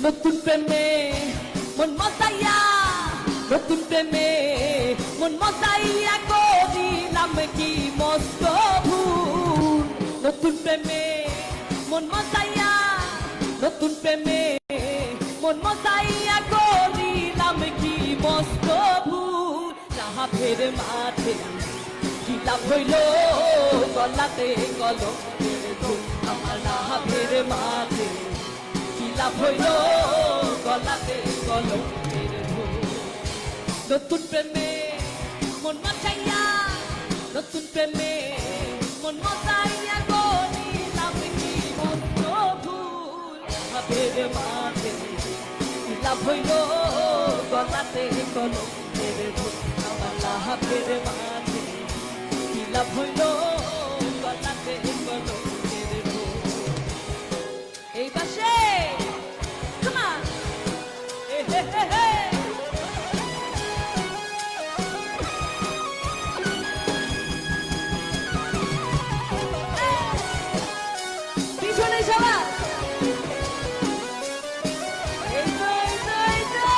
নতুন প্রেমে মন মজাইয়া, নতুন প্রেমে মন মজাইয়া করিলাম কি মস্ত ভুল। নতুন প্রেমে মন মজাইয়া, নতুন প্রেমে মন মজাইয়া করিলাম কি মস্ত ভুল। লাভের মাঠে কি লাভ হইল, গলাতে কলমের ধুল। আমার লাভের মাঠে কি লাভ হইল, গলাতে কলমের ধুল। নতুন প্রেমে মন মজাইয়া, নতুন প্রেমে মন মজাইয়া করিলাম কি মস্ত ভুল। লাভের মাঠে কি লাভ হইল, গলাতে কলমের ধুল। আমার লাভের মাঠে কি লাভ হইল, গলাতে কলমের ধুল। এই পাশে come on hey, hey, hey, hey. পিছনে সবাই এই তো এই তো এই তো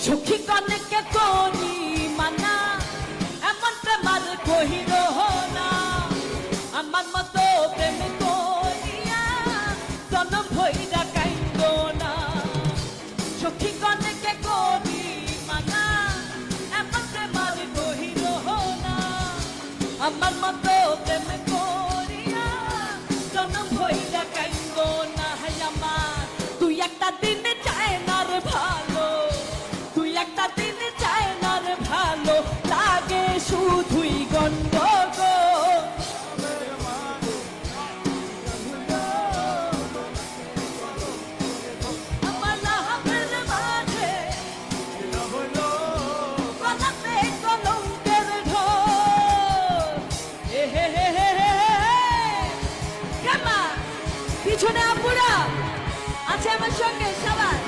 সখী কনেকে করি মানা, এমন প্রেমার কহিল না। আমার মতো প্রেম করিয়া জনম ভইরা কাইন্দ না। সখী কনেকে করি মানা, এমন প্রেমার কহিল না। আমার মতো প্রেম করিয়া জনম ভইরা কাইন্দ না। হাই আমার তুই একটা দিন চায় না রে ভালো, তুই একটা দিন চায় না রে ভালো, লাগে শুধুই গন্ডগোল। আমার লাভের মাঝে গলাতে কলঙ্কের ঢোল। হে হে হে হে হে কেমা পিছনে আপুরা আছে আমার সঙ্গে সবাই।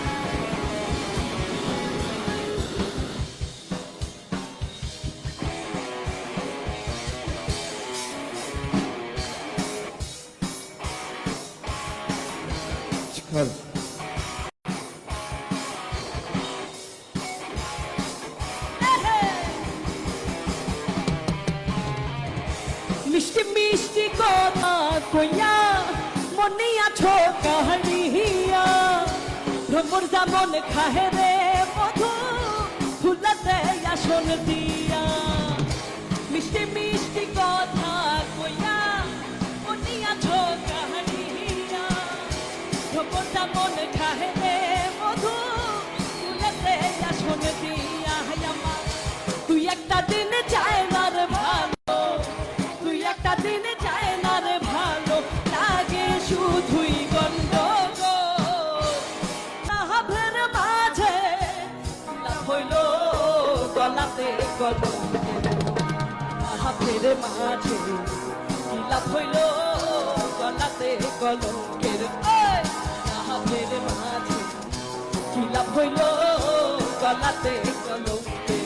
মিষ্টি মিষ্টি কথা কইয়া মনে আছো কাহিয়া, ভ্রমর যেমন খাহে রে মধু ফুলাতে আসন দিয়া। মিষ্টি মিষ্টি কথা কইয়া মনে আছো কাহিয়া, ভ্রমর যেমন খাহে রে মধু ফুলাতে আসন দিয়া। আমার তুই একটা দিন চায় না রে ভালো, তুই একটা দিন চায় না রে ভালো, লাগে শুধুই গন্ডগোল। লাভের মাঝে লাভ হইল, গলাতে কলমের ধুল। লাভের মাঝে কি লাভ হইল, গলাতে কলমের ধুল। লাভের মাঝে কি লাভ হইল, গলাতে কলমের